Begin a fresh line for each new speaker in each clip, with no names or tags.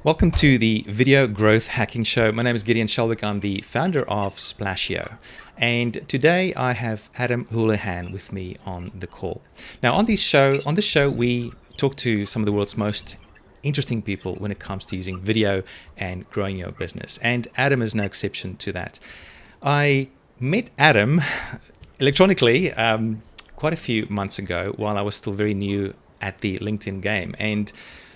Welcome to the Video Growth Hacking Show. My name is Gideon Shalwick. I'm the founder of Splashio. And today I have Adam Houlahan with me on the call. Now on this show, we talk to some of the world's most interesting people when it comes to using video and growing your business. And Adam is no exception to that. I met Adam electronically quite a few months ago while I was still very new at the LinkedIn game. And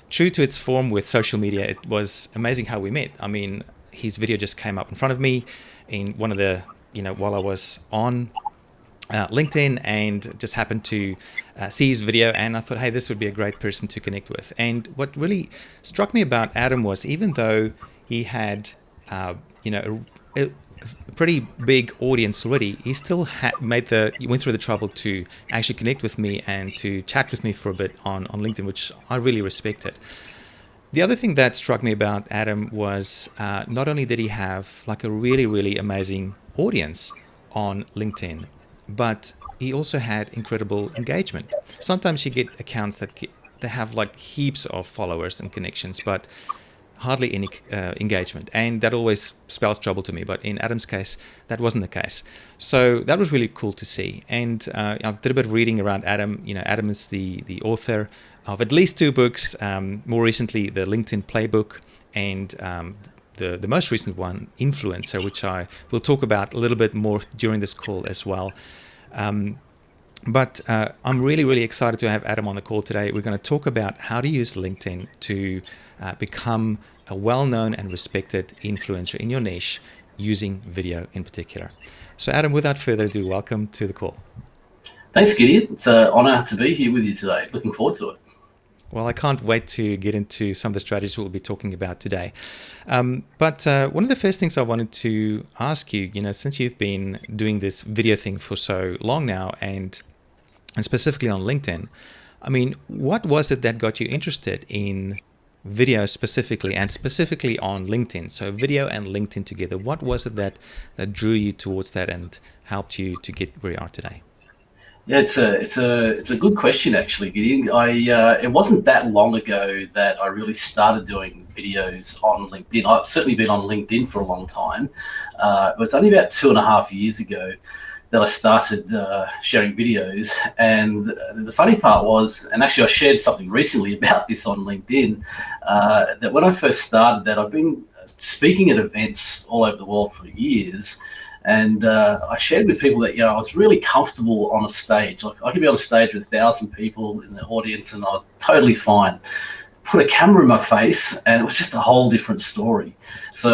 true to its form with social media, it was amazing how we met. I mean, his video just came up in front of me in one of the, while I was on LinkedIn, and just happened to see his video, and I thought, hey, this would be a great person to connect with. And what really struck me about Adam was, even though he had, a pretty big audience already, he still went through the trouble to actually connect with me and to chat with me for a bit on LinkedIn, which I really respected. The other thing that struck me about Adam was not only did he have like a really, really amazing audience on LinkedIn, but he also had incredible engagement. Sometimes you get accounts that they have like heaps of followers and connections, but hardly any engagement, and that always spells trouble to me. But in Adam's case, that wasn't the case. So that was really cool to see. And I did a bit of reading around Adam. Adam is the author of at least 2 books. More recently, the LinkedIn Playbook, and the most recent one, Influencer, which I will talk about a little bit more during this call as well. But I'm really, really excited to have Adam on the call today. We're going to talk about how to use LinkedIn to become a well-known and respected influencer in your niche, using video in particular. So Adam, without further ado, welcome to the call.
Thanks, Gideon. It's an honor to be here with you today. Looking forward to it.
Well, I can't wait to get into some of the strategies we'll be talking about today. But one of the first things I wanted to ask you, since you've been doing this video thing for so long now, and specifically on LinkedIn, I mean, what was it that got you interested in video specifically, and specifically on LinkedIn? So video and LinkedIn together, what was it that drew you towards that and helped you to get where you are today?
Yeah, it's a good question, actually, Gideon. It wasn't that long ago that I really started doing videos on LinkedIn. I've certainly been on LinkedIn for a long time. It was only about 2.5 years ago that I started sharing videos. And the funny part was, and actually I shared something recently about this on LinkedIn, that when I first started that, I've been speaking at events all over the world for years. And I shared with people that, I was really comfortable on a stage. Like, I could be on a stage with 1,000 people in the audience and I was totally fine. Put a camera in my face and it was just a whole different story. So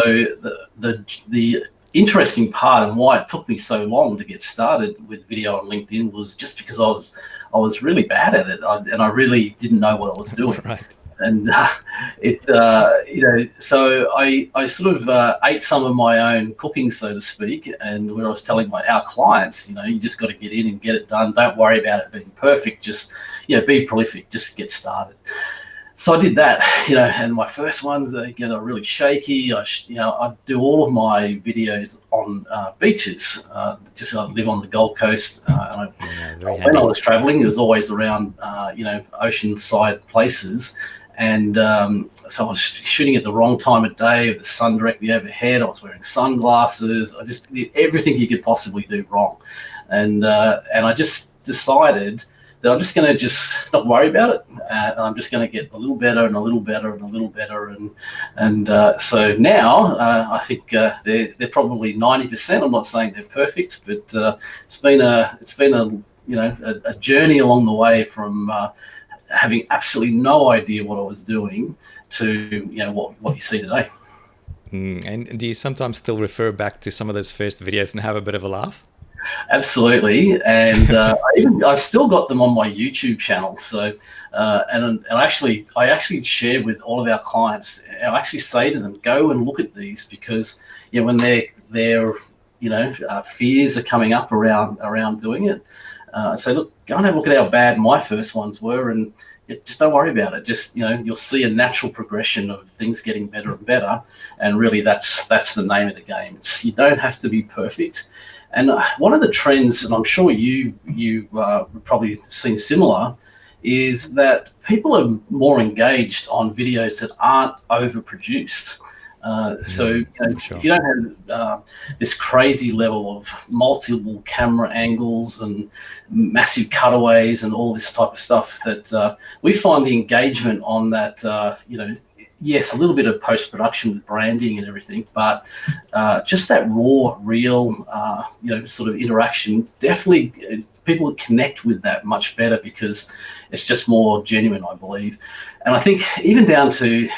the interesting part, and why it took me so long to get started with video on LinkedIn, was just because I was really bad at it, and I really didn't know what I was doing.
Right.
And so I sort of ate some of my own cooking, so to speak. And when I was telling our clients, you just got to get in and get it done. Don't worry about it being perfect. Just be prolific. Just get started. So I did that, and my first ones, are really shaky. I do all of my videos on beaches. I live on the Gold Coast. And when I was traveling, it was always around, oceanside places. And so I was shooting at the wrong time of day, with the sun directly overhead. I was wearing sunglasses. I just did everything you could possibly do wrong. And I just decided that I'm just going to not worry about it. And I'm just going to get a little better and a little better and a little better. And so now I think they're probably 90%. I'm not saying they're perfect, but it's been a journey along the way from having absolutely no idea what I was doing to what you see today.
And do you sometimes still refer back to some of those first videos and have a bit of a laugh?
Absolutely, and I've still got them on my YouTube channel. So, and I actually share with all of our clients. I actually say to them, go and look at these, because when their fears are coming up around doing it, I say, look, go and have a look at how bad my first ones were, and just don't worry about it. Just you'll see a natural progression of things getting better and better, and really that's the name of the game. You don't have to be perfect. And one of the trends, and I'm sure you probably seen similar, is that people are more engaged on videos that aren't overproduced. So
Sure.
if you don't have this crazy level of multiple camera angles and massive cutaways and all this type of stuff, that we find the engagement on that, yes, a little bit of post-production with branding and everything, but just that raw, real, sort of interaction, definitely people connect with that much better because it's just more genuine, I believe. And I think even down to,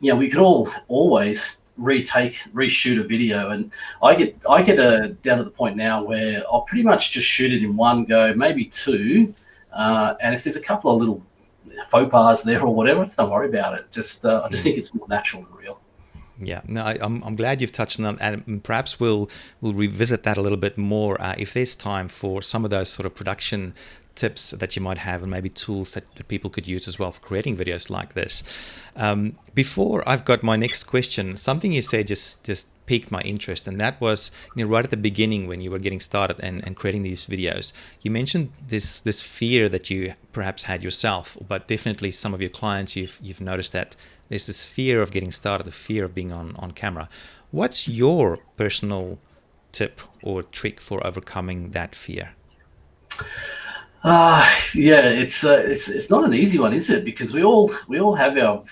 we could all always reshoot a video, and I get down to the point now where I'll pretty much just shoot it in one go, maybe two, and if there's a couple of little faux pas there or whatever, don't worry about it. I just think it's more natural and real.
Yeah, no, I'm glad you've touched on that, and perhaps we'll revisit that a little bit more if there's time for some of those sort of production tips that you might have, and maybe tools that people could use as well for creating videos like this. Before I've got my next question, something you said just piqued my interest, and that was right at the beginning when you were getting started and creating these videos. You mentioned this fear that you perhaps had yourself, but definitely some of your clients you've noticed that there's this fear of getting started, the fear of being on camera. What's your personal tip or trick for overcoming that fear?
It's not an easy one, is it? Because we all have our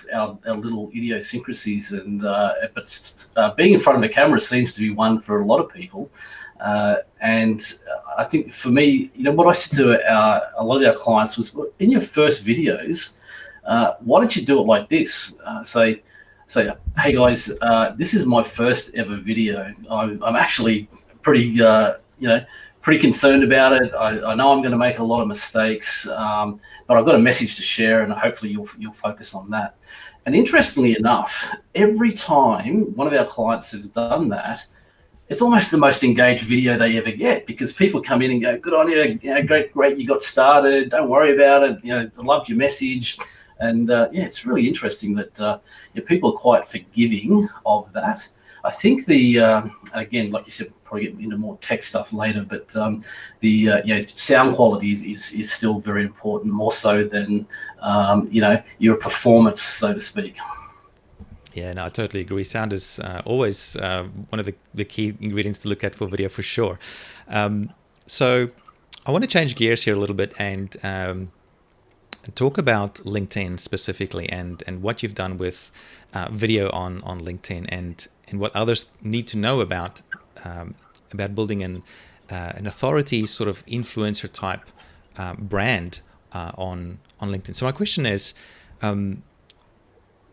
little idiosyncrasies, and but being in front of a camera seems to be one for a lot of people. And I think for me, what I said to a lot of our clients was, in your first videos, why don't you do it like this? Say, hey guys, this is my first ever video. I'm actually pretty concerned about it. I know I'm going to make a lot of mistakes, but I've got a message to share, and hopefully you'll focus on that. And interestingly enough, every time one of our clients has done that, it's almost the most engaged video they ever get, because people come in and go, "Good on you, great, you got started. Don't worry about it. I loved your message." And it's really interesting that people are quite forgiving of that. I think again, like you said, probably get into more tech stuff later, but sound quality is still very important, more so than your performance, so to speak.
Yeah, no, I totally agree. Sound is always one of the key ingredients to look at for video, for sure. So I want to change gears here a little bit and talk about LinkedIn specifically, and what you've done with video on LinkedIn, and what others need to know about building an authority sort of influencer type brand on LinkedIn. So my question is,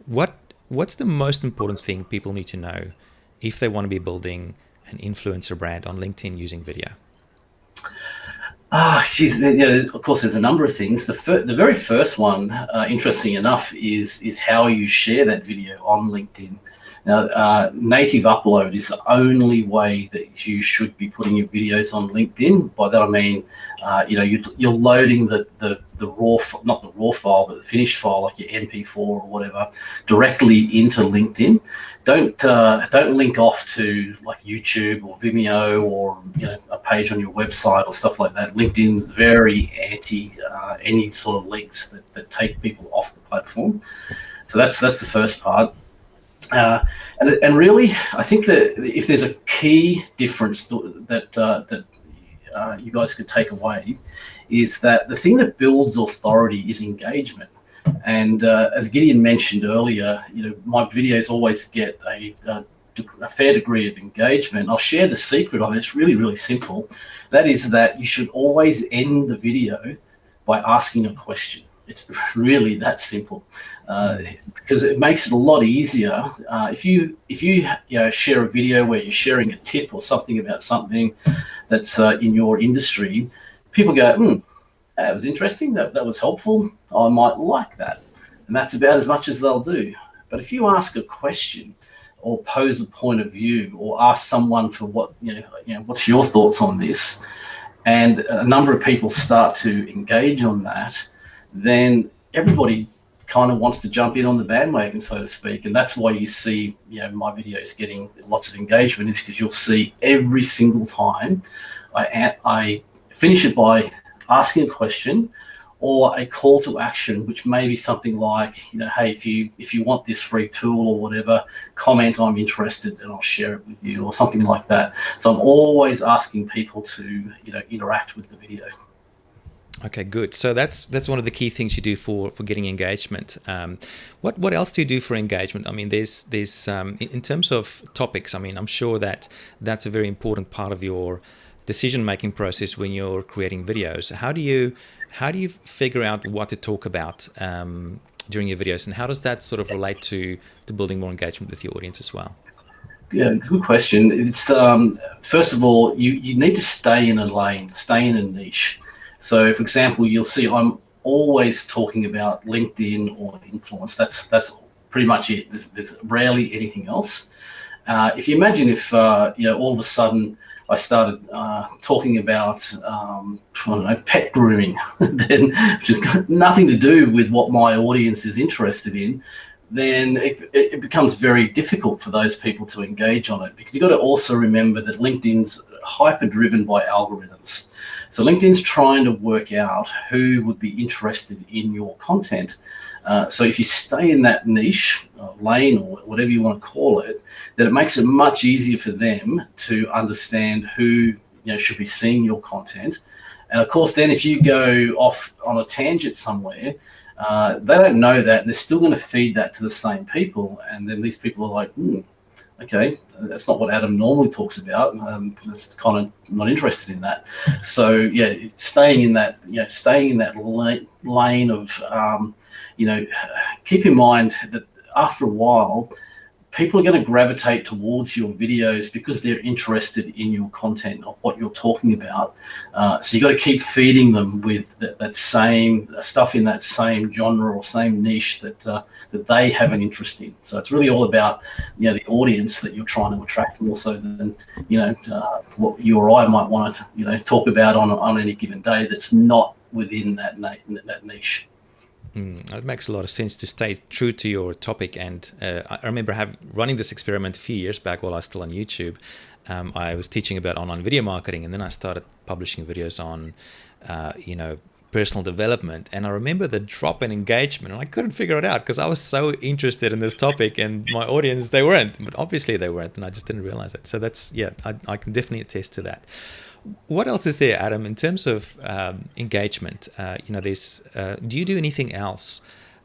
what's the most important thing people need to know if they want to be building an influencer brand on LinkedIn using video?
Of course, there's a number of things. The very first one, interesting enough, is how you share that video on LinkedIn. Now, native upload is the only way that you should be putting your videos on LinkedIn. By that I mean, you're loading the raw, not the raw file, but the finished file, like your MP4 or whatever, directly into LinkedIn. Don't link off to like YouTube or Vimeo or a page on your website or stuff like that. LinkedIn is very anti any sort of links that take people off the platform. So that's the first part. And really, I think that if there's a key difference that you guys could take away, is that the thing that builds authority is engagement. And as Gideon mentioned earlier, my videos always get a fair degree of engagement. I'll share the secret of it. It's really, really simple. That is that you should always end the video by asking a question. It's really that simple, because it makes it a lot easier. If you share a video where you're sharing a tip or something about something that's in your industry, people go, that was interesting, that was helpful, I might like that. And that's about as much as they'll do. But if you ask a question or pose a point of view or ask someone for what's your thoughts on this, and a number of people start to engage on that, then everybody kind of wants to jump in on the bandwagon, so to speak. And that's why you see my videos getting lots of engagement, is because you'll see every single time I finish it by asking a question or a call to action, which may be something like, hey, if you want this free tool or whatever, comment I'm interested and I'll share it with you, or something like that. So I'm always asking people to interact with the video.
Okay, good. So that's one of the key things you do for getting engagement. What else do you do for engagement? I mean, there's in terms of topics. I mean, I'm sure that's a very important part of your decision-making process when you're creating videos. How do you figure out what to talk about during your videos, and how does that sort of relate to building more engagement with your audience as well?
Yeah, good question. It's first of all, you need to stay in a lane, stay in a niche. So, for example, you'll see I'm always talking about LinkedIn or influence. That's pretty much it. There's rarely anything else. If you imagine if all of a sudden I started talking about I don't know, pet grooming, then which has got nothing to do with what my audience is interested in, then it becomes very difficult for those people to engage on it, because you've got to also remember that LinkedIn's hyper driven by algorithms. So LinkedIn's trying to work out who would be interested in your content. So if you stay in that niche, lane, or whatever you want to call it, then it makes it much easier for them to understand who should be seeing your content. And of course, then if you go off on a tangent somewhere, they don't know that, and they're still going to feed that to the same people. And then these people are like, okay, that's not what Adam normally talks about. That's kind of not interested in that. So yeah, staying in that lane of, keep in mind that after a while, people are going to gravitate towards your videos because they're interested in your content or what you're talking about. So you've got to keep feeding them with that same stuff in that same genre or same niche that they have an interest in. So it's really all about the audience that you're trying to attract, more so than what you or I might want to talk about on any given day that's not within that niche.
It makes a lot of sense to stay true to your topic. And I remember running this experiment a few years back while I was still on YouTube. I was teaching about online video marketing, and then I started publishing videos on, personal development. And I remember the drop in engagement, and I couldn't figure it out because I was so interested in this topic, and my audience, they weren't. But obviously they weren't, and I just didn't realize it. So I can definitely attest to that. What else is there, Adam, in terms of engagement? Do you do anything else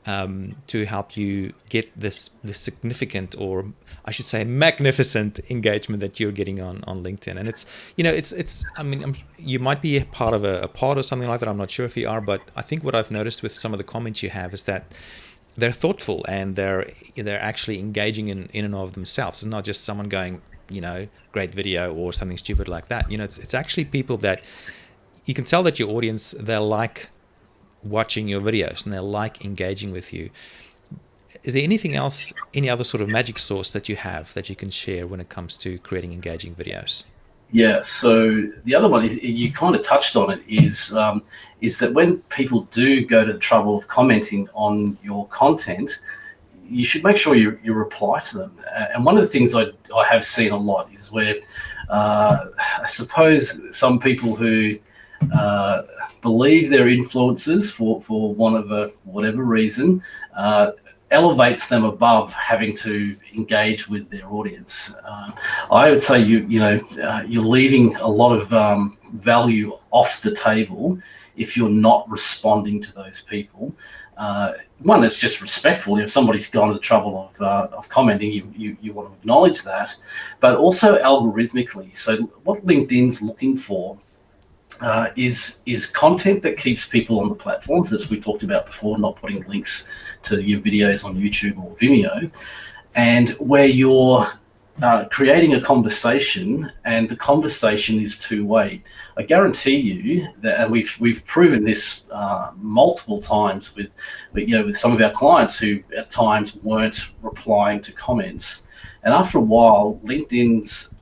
to help you get this significant, or I should say magnificent engagement that you're getting on LinkedIn? And it's I mean, you might be a part of a pod or something like that. I'm not sure if you are, but I think what I've noticed with some of the comments you have is that they're thoughtful, and they're actually engaging in and of themselves. It's not just someone going, great video or something stupid like that. It's actually people that you can tell that your audience, they like watching your videos and they like engaging with you. Is there anything else, any other sort of magic sauce that you have that you can share when it comes to creating engaging videos?
Yeah, so the other one is, you kind of touched on it, is that when people do go to the trouble of commenting on your content, you should make sure you reply to them. And one of the things I have seen a lot is where I suppose some people who believe they're influencers for one of whatever reason elevates them above having to engage with their audience. I would say you're leaving a lot of value off the table if you're not responding to those people. One, it's just respectful. If somebody's gone to the trouble of commenting, you want to acknowledge that, but also algorithmically. So what LinkedIn's looking for is content that keeps people on the platforms, as we talked about before, not putting links to your videos on YouTube or Vimeo, and where you're creating a conversation, and the conversation is two-way. I guarantee you that, and we've proven this multiple times with some of our clients who at times weren't replying to comments, and after a while, LinkedIn's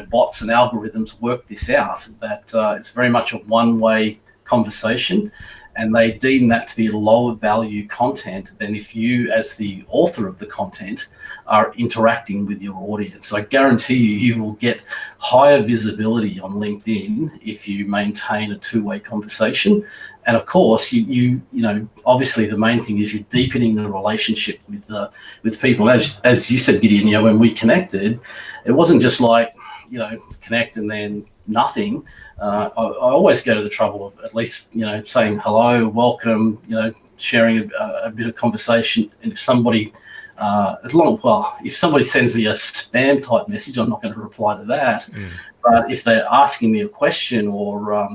bots and algorithms work this out, that it's very much a one-way conversation, and they deem that to be lower value content than if you, as the author of the content, are interacting with your audience. I guarantee you will get higher visibility on LinkedIn if you maintain a two-way conversation, And of course, you know, obviously the main thing is you're deepening the relationship with people. As you said, Gideon, you know, when we connected, it wasn't just like, you know, connect and then nothing. I always go to the trouble of at least, you know, saying hello, welcome, you know, sharing a bit of conversation. And if somebody, if somebody sends me a spam type message, I'm not going to reply to that. But if they're asking me a question or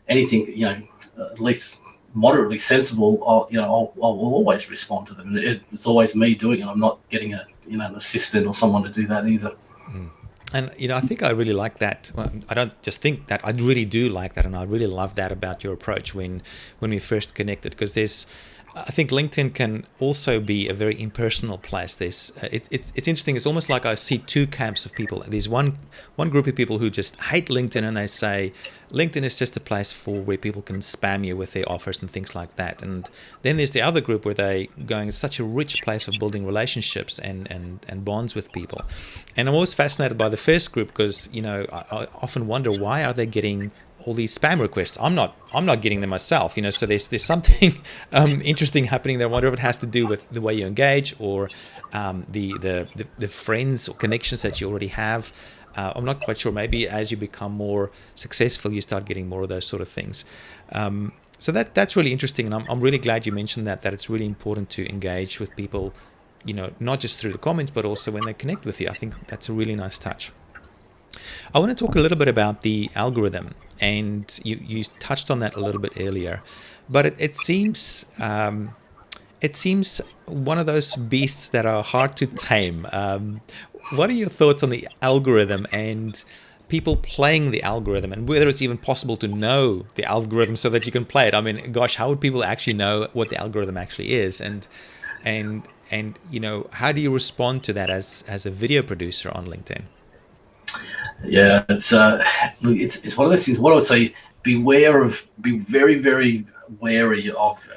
anything, you know, at least moderately sensible, I'll always respond to them. It's always me doing it. I'm not getting an assistant or someone to do that either.
And, you know, I think I really like that. Well, I don't just think that, I really do like that. And I really love that about your approach when we first connected, because I think LinkedIn can also be a very impersonal place. It's interesting. It's almost like I see two camps of people. There's one group of people who just hate LinkedIn, and they say LinkedIn is just a place where people can spam you with their offers and things like that. And then there's the other group where they going, it's such a rich place of building relationships and bonds with people. And I'm always fascinated by the first group because, you know, I often wonder, why are they getting all these spam requests? I'm not getting them myself, you know. So there's something interesting happening there. I wonder if it has to do with the way you engage, or the friends or connections that you already have. I'm not quite sure. Maybe as you become more successful, you start getting more of those sort of things. So that's really interesting, and I'm really glad you mentioned that it's really important to engage with people, you know, not just through the comments, but also when they connect with you. I think that's a really nice touch. I want to talk a little bit about the algorithm, and you touched on that a little bit earlier, but it seems one of those beasts that are hard to tame. What are your thoughts on the algorithm and people playing the algorithm, and whether it's even possible to know the algorithm so that you can play it? I mean, gosh, how would people actually know what the algorithm actually is? And you know, how do you respond to that as a video producer on LinkedIn?
Yeah, it's one of those things. What I would say, be very, very wary of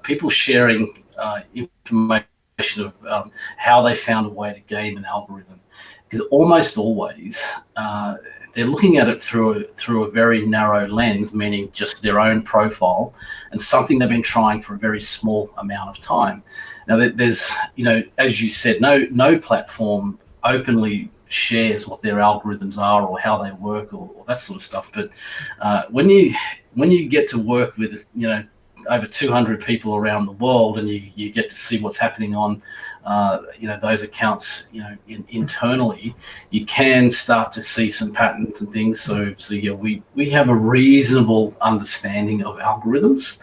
people sharing information of how they found a way to game an algorithm, because almost always they're looking at it through a very narrow lens, meaning just their own profile and something they've been trying for a very small amount of time. Now, there's, you know, as you said, no platform openly shares what their algorithms are or how they work or that sort of stuff. But when you get to work with, you know, over 200 people around the world, and you get to see what's happening on, you know, those accounts, you know, internally, you can start to see some patterns and things. So yeah, we have a reasonable understanding of algorithms,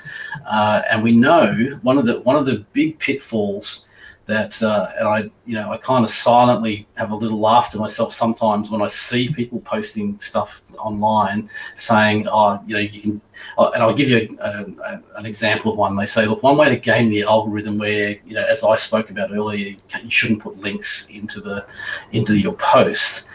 and we know one of the big pitfalls that, and I kind of silently have a little laugh to myself sometimes when I see people posting stuff online saying, oh, you know, you can, and I'll give you an example of one. They say, look, one way to game the algorithm where, you know, as I spoke about earlier, you shouldn't put links into your post.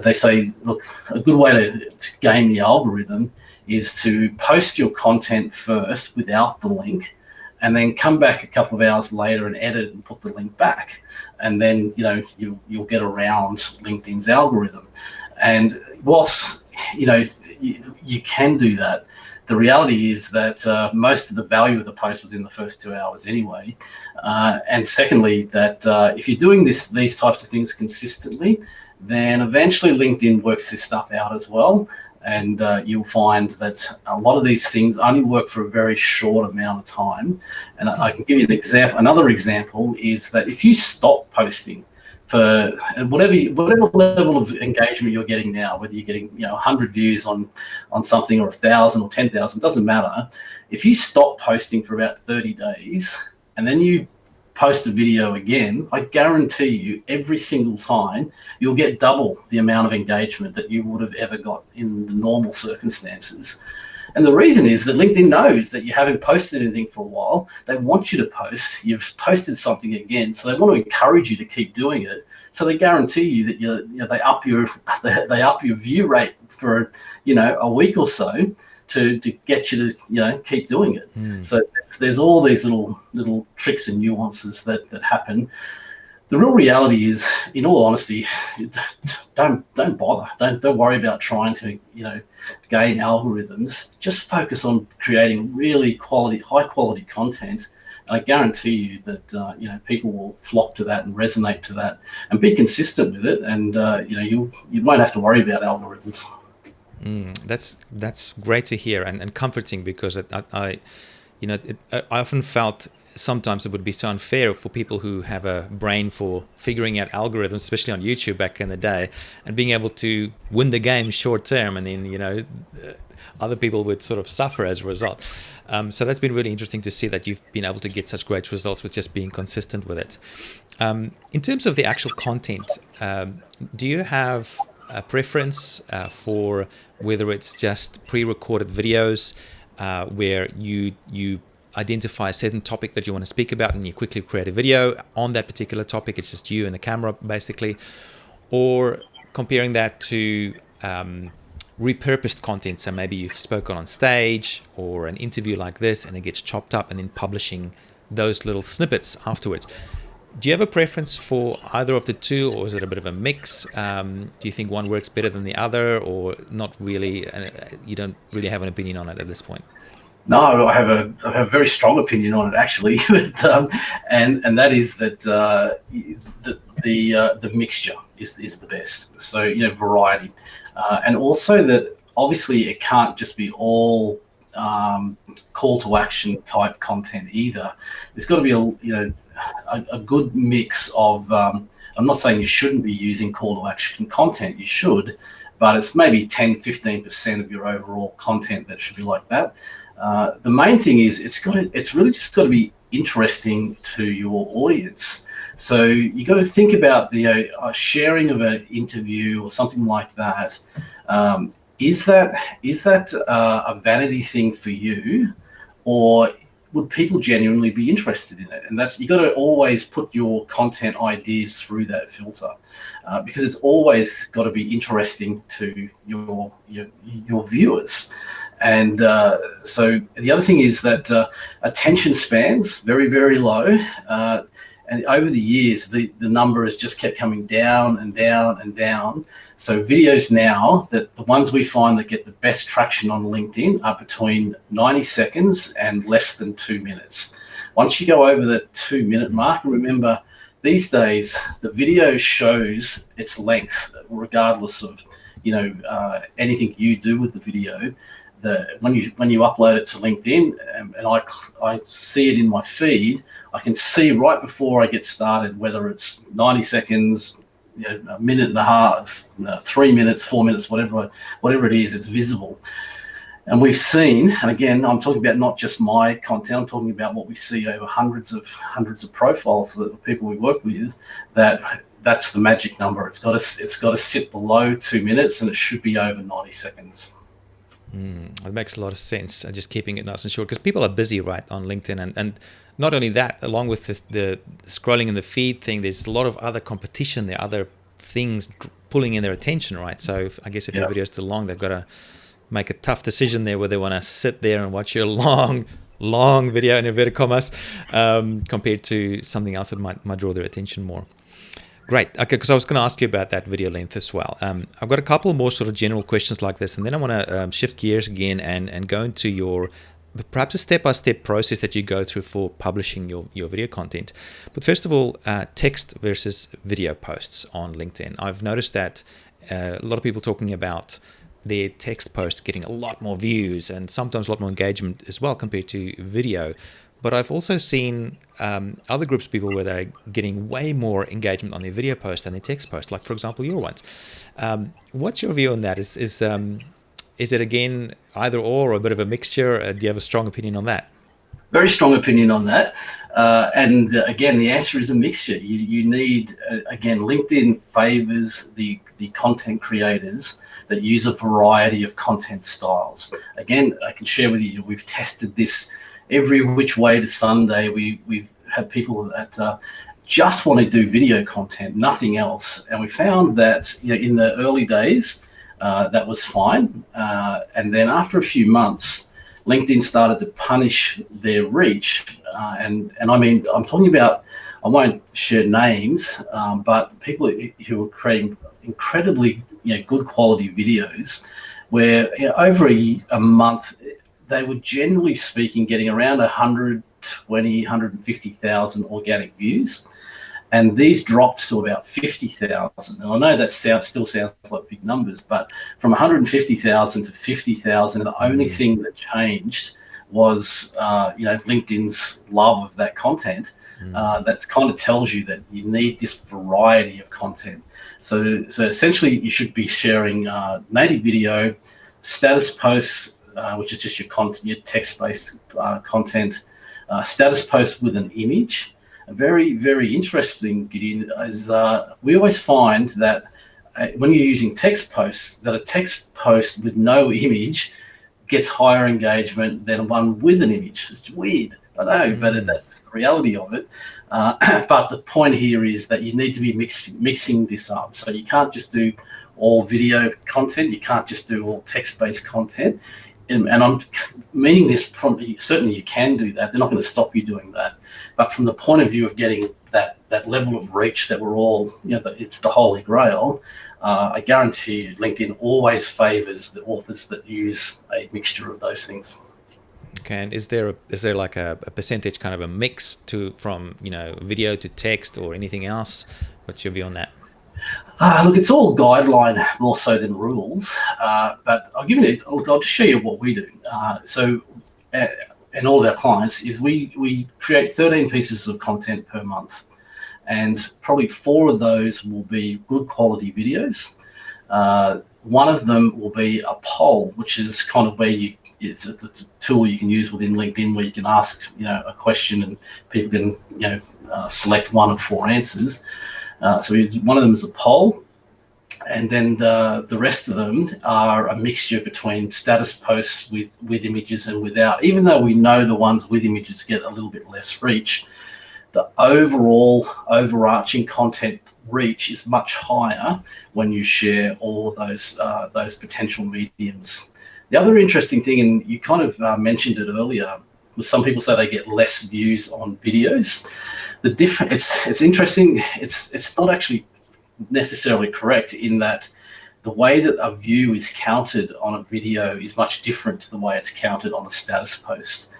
They say, look, a good way to game the algorithm is to post your content first without the link, and then come back a couple of hours later and edit and put the link back. And then, you know, you'll get around LinkedIn's algorithm. And whilst, you know, you can do that, the reality is that most of the value of the post was in the first 2 hours anyway. And secondly, that if you're doing these types of things consistently, then eventually LinkedIn works this stuff out as well. And you'll find that a lot of these things only work for a very short amount of time. And I can give you an example. Another example is that if you stop posting for whatever level of engagement you're getting now, whether you're getting, you know, 100 views on something, or 1,000 or 10,000, doesn't matter. If you stop posting for about 30 days and then you post a video again, I guarantee you every single time you'll get double the amount of engagement that you would have ever got in the normal circumstances. And the reason is that LinkedIn knows that you haven't posted anything for a while. They want you to post. You've posted something again, so they want to encourage you to keep doing it. So they guarantee you that they up your view rate for, you know, a week or so to get you to, you know, keep doing it. So there's all these little tricks and nuances that happen. The real reality is, in all honesty, don't bother. Don't worry about trying to game algorithms. Just focus on creating really high quality content. And I guarantee you that people will flock to that and resonate to that, and be consistent with it. And you won't have to worry about algorithms.
That's great to hear and comforting, because I often felt sometimes it would be so unfair for people who have a brain for figuring out algorithms, especially on YouTube back in the day, and being able to win the game short term, and then other people would sort of suffer as a result. So that's been really interesting to see that you've been able to get such great results with just being consistent with it. In terms of the actual content, do you have a preference for whether it's just pre-recorded videos where you identify a certain topic that you want to speak about and you quickly create a video on that particular topic? It's just you and the camera basically, or comparing that to repurposed content, so maybe you've spoken on stage or an interview like this and it gets chopped up, and then publishing those little snippets afterwards. Do you have a preference for either of the two, or is it a bit of a mix? Do you think one works better than the other, or not really? You don't really have an opinion on it at this point?
No, I have a very strong opinion on it, actually, and that is that the mixture is the best. So variety, and also that obviously it can't just be all call to action type content either. There's got to be a good mix of. I'm not saying you shouldn't be using call to action content. You should, but it's maybe 10-15% of your overall content that should be like that. The main thing is it's really just got to be interesting to your audience. So you got to think about the sharing of an interview or something like that. Is that a vanity thing for you, or would people genuinely be interested in it? And that's, you got to always put your content ideas through that filter, because it's always got to be interesting to your viewers. And so the other thing is that attention spans very, very low. And over the years, the number has just kept coming down and down and down. So videos now, that the ones we find that get the best traction on LinkedIn are between 90 seconds and less than 2 minutes. Once you go over the 2-minute mark, remember, these days, the video shows its length regardless of anything you do with the video. When you upload it to LinkedIn, and I see it in my feed, I can see right before I get started whether it's 90 seconds, a minute and a half, 3 minutes, 4 minutes, whatever it is, it's visible. And we've seen, and again, I'm talking about not just my content, I'm talking about what we see over hundreds of profiles that the people we work with, that's the magic number. It's got to sit below 2 minutes, and it should be over 90 seconds.
It makes a lot of sense, just keeping it nice and short, because people are busy, right, on LinkedIn, and not only that, along with the scrolling in the feed thing, there's a lot of other competition there, other things pulling in their attention, right? So I guess if your video is too long, they've got to make a tough decision there, where they want to sit there and watch your long video in inverted commas, compared to something else that might draw their attention more. Great. Okay, because I was going to ask you about that video length as well. I've got a couple more sort of general questions like this, and then I want to shift gears again and go into your perhaps a step-by-step process that you go through for publishing your video content. But first of all, text versus video posts on LinkedIn. I've noticed that a lot of people talking about their text posts getting a lot more views and sometimes a lot more engagement as well compared to video. But I've also seen other groups of people where they're getting way more engagement on their video post than their text post, like, for example, your ones. What's your view on that? Is it, again, either or a bit of a mixture? Do you have a strong opinion on that?
Very strong opinion on that. And again, the answer is a mixture. You need, again, LinkedIn favors the content creators that use a variety of content styles. Again, I can share with you, we've tested this every which way to Sunday. We've had people that just want to do video content, nothing else. And we found that in the early days, that was fine. And then after a few months, LinkedIn started to punish their reach. And I mean, I'm talking about I won't share names, but people who are creating incredibly good quality videos where over a month they were generally speaking getting around 120, 150,000 organic views. And these dropped to about 50,000. And I know that still sounds like big numbers, but from 150,000 to 50,000, the only thing that changed was, LinkedIn's love of that content. That kind of tells you that you need this variety of content. So essentially, you should be sharing native video, status posts, which is just your text-based content, status posts with an image. Very, very interesting, Gideon, is we always find that when you're using text posts, that a text post with no image gets higher engagement than one with an image. It's weird, I know, but that's the reality of it. But the point here is that you need to be mixing this up. So you can't just do all video content. You can't just do all text-based content. And I'm meaning this from, certainly you can do that. They're not going to stop you doing that. But from the point of view of getting that level of reach that we're all, it's the holy grail, I guarantee you LinkedIn always favors the authors that use a mixture of those things.
Okay, and is there like a percentage, kind of a mix from video to text or anything else? What's your view on that?
Look, it's all guideline more so than rules, but I'll just show you what we do. And all of our clients is we create 13 pieces of content per month, and probably 4 of those will be good quality videos. One of them will be a poll, which is kind of where it's a tool you can use within LinkedIn where you can ask a question and people can select one of 4 answers. So one of them is a poll, and then the rest of them are a mixture between status posts with images and without. Even though we know the ones with images get a little bit less reach, the overall overarching content reach is much higher when you share all of those potential mediums. The other interesting thing, and you kind of mentioned it earlier, was some people say they get less views on videos. It's interesting. It's not actually necessarily correct in that the way that a view is counted on a video is much different to the way it's counted on a status post.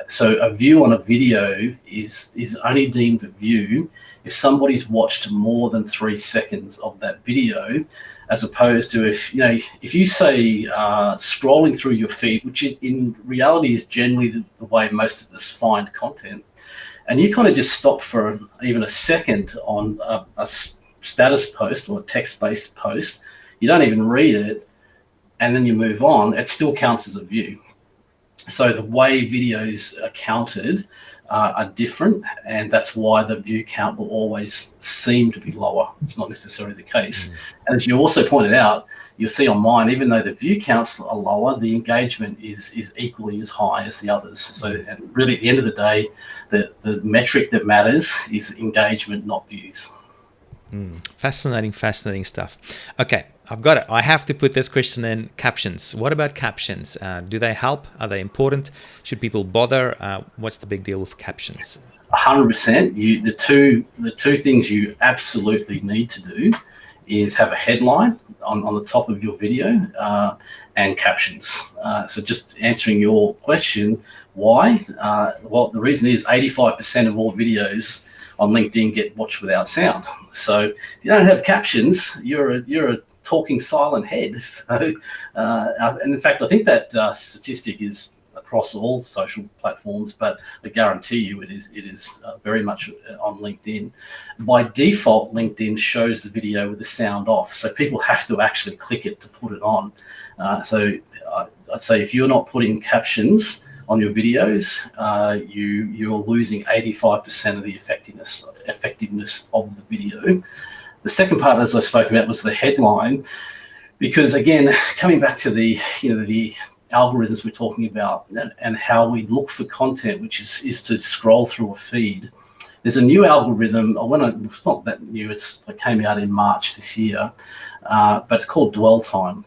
So a view on a video is only deemed a view if somebody's watched more than 3 seconds of that video, as opposed to if you say scrolling through your feed, which in reality is generally the way most of us find content. And you kind of just stop for even a second on a status post or a text-based post. You don't even read it, and then you move on. It still counts as a view. So the way videos are counted are different, and that's why the view count will always seem to be lower. It's not necessarily the case. And as you also pointed out, you'll see on mine, even though the view counts are lower, the engagement is equally as high as the others. So and really at the end of the day, the metric that matters is engagement, not views.
Fascinating stuff. Okay, I've got it. I have to put this question in: captions. What about captions? Do they help? Are they important? Should people bother? What's the big deal with captions?
100%. The two things you absolutely need to do is have a headline on the top of your video and captions. So just answering your question, why? Well, the reason is 85% of all videos on LinkedIn get watched without sound. So if you don't have captions, you're a talking silent head. So, and in fact, I think that statistic is across all social platforms, but I guarantee you it is very much on LinkedIn. By default, LinkedIn shows the video with the sound off, so people have to actually click it to put it on. So I'd say if you're not putting captions on your videos, you're losing 85% of the effectiveness of the video. The second part, as I spoke about, was the headline, because again, coming back to the algorithms we're talking about and how we look for content, which is to scroll through a feed. There's a new algorithm. It's not that new. It came out in March this year, but it's called dwell time.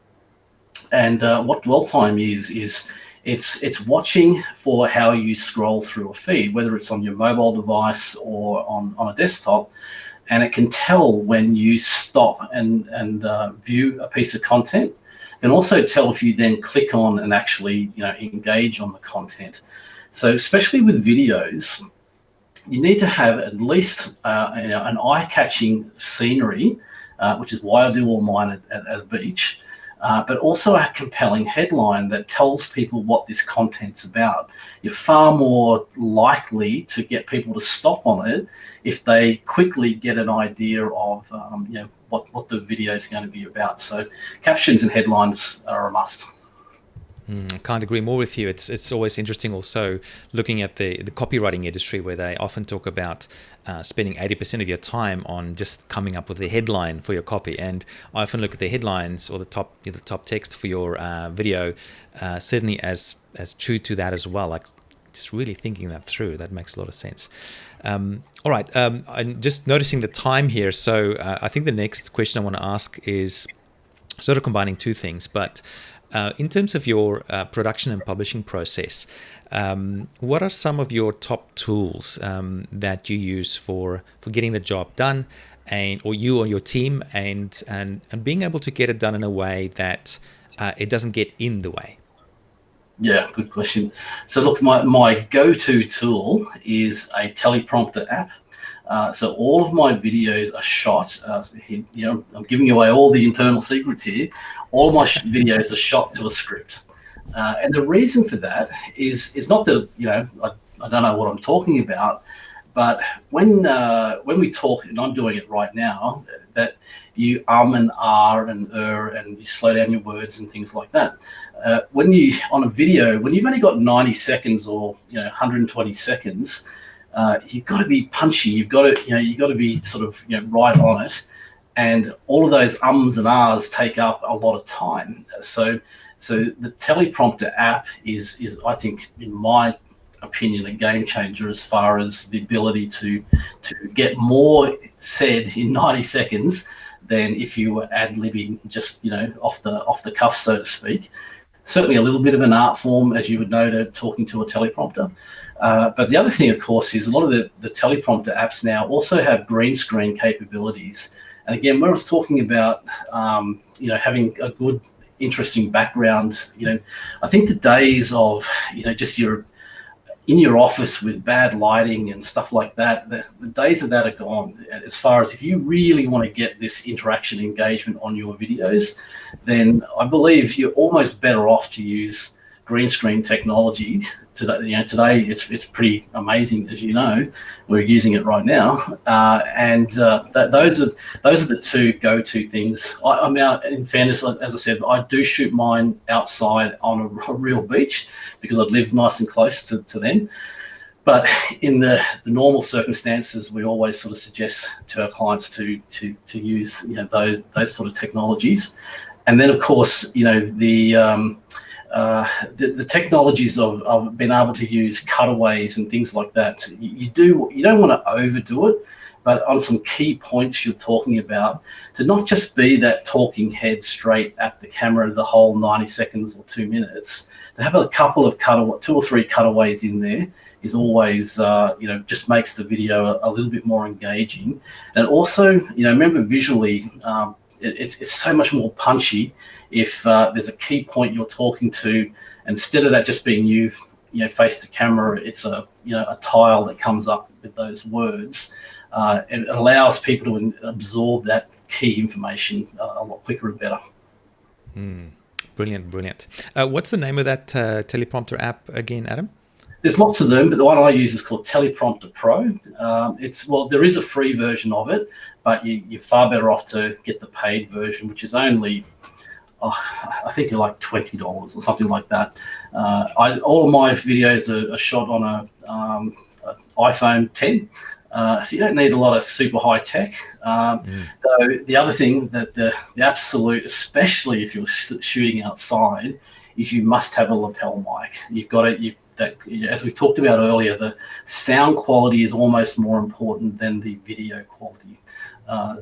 And what dwell time is It's watching for how you scroll through a feed, whether it's on your mobile device or on a desktop, and it can tell when you stop and view a piece of content. It can also tell if you then click on and actually engage on the content. So especially with videos, you need to have at least an eye-catching scenery, which is why I do all mine at a beach. But also a compelling headline that tells people what this content's about. You're far more likely to get people to stop on it if they quickly get an idea of what the video is going to be about. So captions and headlines are a must.
I can't agree more with you. It's always interesting also looking at the copywriting industry, where they often talk about spending 80% of your time on just coming up with the headline for your copy. And I often look at the headlines or the top text for your video, certainly as true to that as well. Like just really thinking that through. That makes a lot of sense. All right. I'm just noticing the time here. So I think the next question I want to ask is sort of combining two things, but in terms of your production and publishing process, what are some of your top tools that you use for getting the job done, or you or your team, and being able to get it done in a way that it doesn't get in the way?
Yeah, good question. So look, my go-to tool is a teleprompter app. So all of my videos are shot. I'm giving away all the internal secrets here. All of my videos are shot to a script, and the reason for that is not that I don't know what I'm talking about, but when we talk, and I'm doing it right now, that you and and and you slow down your words and things like that. When you on a video, when you've only got 90 seconds or 120 seconds. You've got to be punchy. You've got to be sort of right on it, and all of those ums and ahs take up a lot of time. So the teleprompter app is I think, in my opinion, a game changer as far as the ability to get more said in 90 seconds than if you were ad-libbing just off the cuff, so to speak. Certainly a little bit of an art form, as you would know, to talking to a teleprompter. But the other thing, of course, is a lot of the teleprompter apps now also have green screen capabilities. And again, when I was talking about, having a good, interesting background, I think the days of, just you're in your office with bad lighting and stuff like that, the days of that are gone. As far as if you really want to get this interaction engagement on your videos, then I believe you're almost better off to use green screen technology. Today it's pretty amazing, as you know. We're using it right now, and those are the two go-to things. I'm out, in fairness, as I said, I do shoot mine outside on a real beach because I live nice and close to them. But in the normal circumstances, we always sort of suggest to our clients to use those sort of technologies. And then, of course, the technologies of being able to use cutaways and things like that. You don't want to overdo it, but on some key points you're talking about, to not just be that talking head straight at the camera the whole 90 seconds or 2 minutes, to have a couple of 2 or 3 cutaways in there is always, just makes the video a little bit more engaging. And also, remember, visually, it's so much more punchy if there's a key point you're talking to. Instead of that just being you face the camera, it's a tile that comes up with those words. It allows people to absorb that key information a lot quicker and better.
Brilliant. What's the name of that teleprompter app again, Adam?
There's lots of them, but the one I use is called Teleprompter Pro. There is a free version of it, but you're far better off to get the paid version, which is only, I think, like $20 or something like that. All of my videos are shot on an iPhone 10, so you don't need a lot of super high tech. Though the other thing that the absolute, especially if you're shooting outside, is you must have a lapel mic. You've got it. As we talked about earlier, the sound quality is almost more important than the video quality.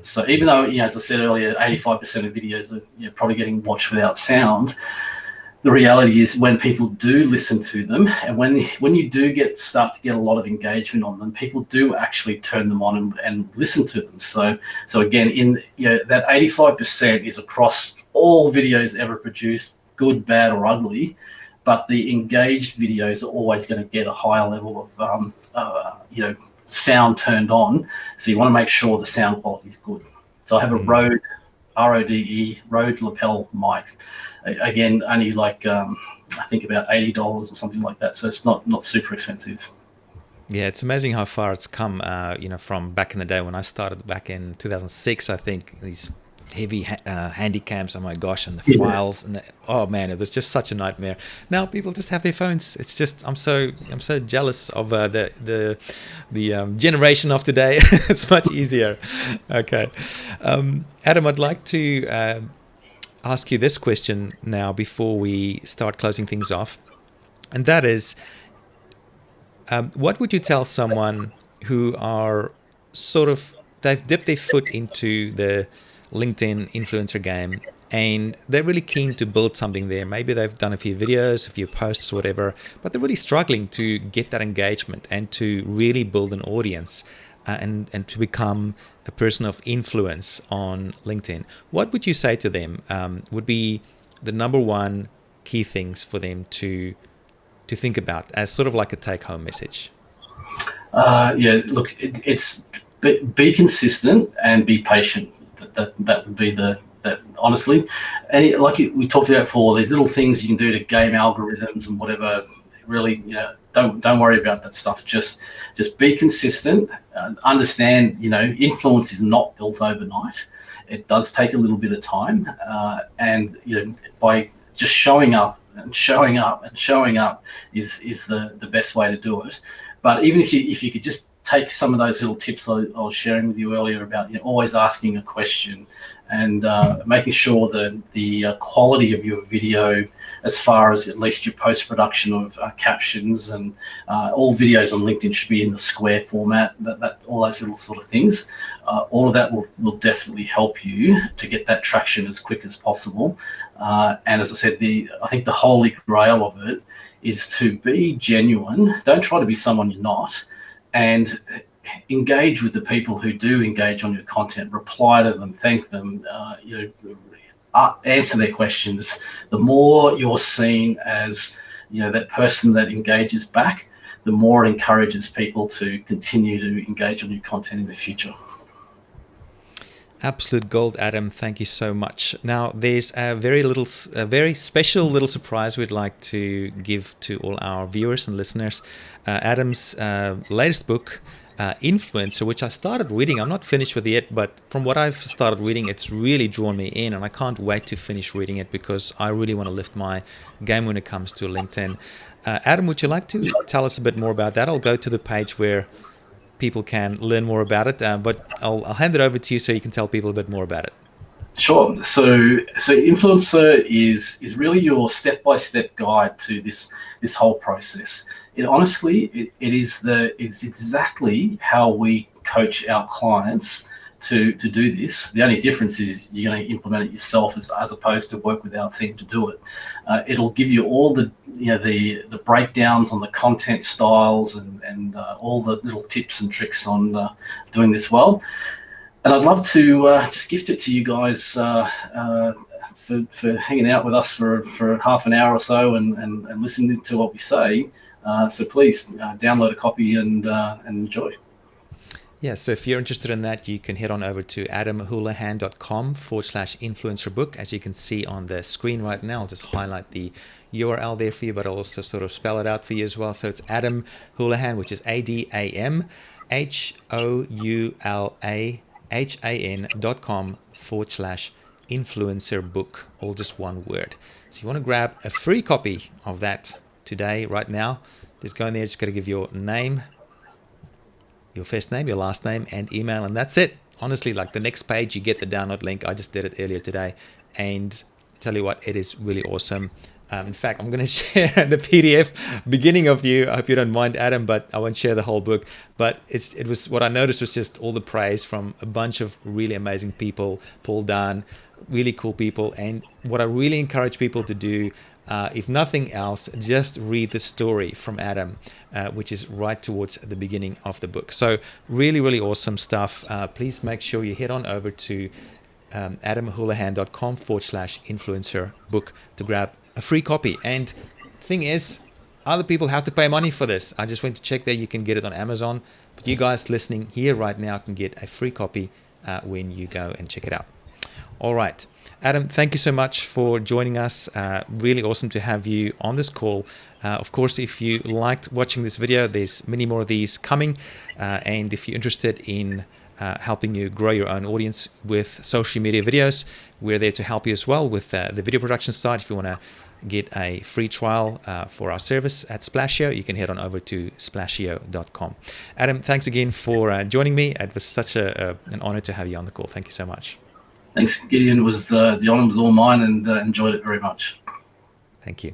So even though, as I said earlier, 85% of videos are probably getting watched without sound, the reality is when people do listen to them, and when you do start to get a lot of engagement on them, people do actually turn them on and listen to them. So again, that 85% is across all videos ever produced, good, bad, or ugly. But the engaged videos are always going to get a higher level of sound turned on. So you want to make sure the sound quality is good. So I have a Rode Rode lapel mic. Again, only like I think about $80 or something like that. So it's not super expensive.
Yeah, it's amazing how far it's come. From back in the day when I started back in 2006, I think these heavy handy cams. Oh my gosh, and the files and oh man, it was just such a nightmare. Now people just have their phones. It's just I'm so jealous of the generation of today. It's much easier. Okay, Adam, I'd like to ask you this question now before we start closing things off, and that is, what would you tell someone who are they've dipped their foot into the LinkedIn influencer game and they're really keen to build something there? Maybe they've done a few videos, a few posts, whatever, but they're really struggling to get that engagement and to really build an audience and to become a person of influence on LinkedIn. What would you say to them would be the number one key things for them to think about as sort of like a take-home message?
Look, it's be consistent and be patient. That would be that honestly, and like we talked about before, these little things you can do to game algorithms and whatever. Really, don't worry about that stuff. Just be consistent. Understand, influence is not built overnight. It does take a little bit of time, and by just showing up and showing up and showing up is the best way to do it. But even if you could just take some of those little tips I was sharing with you earlier about always asking a question and making sure that the quality of your video, as far as at least your post-production of captions and all videos on LinkedIn should be in the square format, that all those little sort of things, all of that will definitely help you to get that traction as quick as possible. And as I said, I think the holy grail of it is to be genuine. Don't try to be someone you're not, and engage with the people who do engage on your content. Reply to them, thank them, answer their questions. The more you're seen as that person that engages back, the more it encourages people to continue to engage on your content in the future.
Absolute gold, Adam. Thank you so much. Now, there's a very special little surprise we'd like to give to all our viewers and listeners. Adam's latest book, Influencer, which I started reading. I'm not finished with it yet, but from what I've started reading, it's really drawn me in, and I can't wait to finish reading it because I really want to lift my game when it comes to LinkedIn. Adam, would you like to tell us a bit more about that? I'll go to the page where people can learn more about it, but I'll hand it over to you so you can tell people a bit more about it.
Sure. So Influencer is really your step-by-step guide to this whole process. It's exactly how we coach our clients to do this. The only difference is you're going to implement it yourself as opposed to work with our team to do it. It'll give you all the breakdowns on the content styles and all the little tips and tricks on doing this well. And I'd love to just gift it to you guys for hanging out with us for half an hour or so and listening to what we say. So please download a copy and enjoy.
Yeah, so if you're interested in that, you can head on over to adamhoulahan.com/influencer book. As you can see on the screen right now, I'll just highlight the URL there for you, but I'll also sort of spell it out for you as well. So it's Adam Houlahan, which is AdamHoulahan.com/influencer book, all just one word. So you want to grab a free copy of that today, right now. Just go in there, just got to give your name, your first name, your last name, and email, and that's it. Honestly, like the next page, you get the download link. I just did it earlier today, and tell you what, it is really awesome. In fact, I'm going to share the PDF beginning of you. I hope you don't mind, Adam, but I won't share the whole book. But it was what I noticed was just all the praise from a bunch of really amazing people, Paul Dunn, really cool people. And what I really encourage people to do if nothing else, just read the story from Adam, which is right towards the beginning of the book. So really, really awesome stuff. Please make sure you head on over to adamhoulahan.com/influencer book to grab a free copy. And thing is, other people have to pay money for this. I just went to check there. You can get it on Amazon, but you guys listening here right now can get a free copy when you go and check it out. All right, Adam, thank you so much for joining us. Really awesome to have you on this call. Of course, if you liked watching this video, there's many more of these coming. And if you're interested in helping you grow your own audience with social media videos, we're there to help you as well with the video production side. If you want to get a free trial for our service at Splashio, you can head on over to splashio.com. Adam, thanks again for joining me. It was such an honor to have you on the call. Thank you so much.
Thanks, Gideon. It was the honour was all mine, and enjoyed it very much.
Thank you.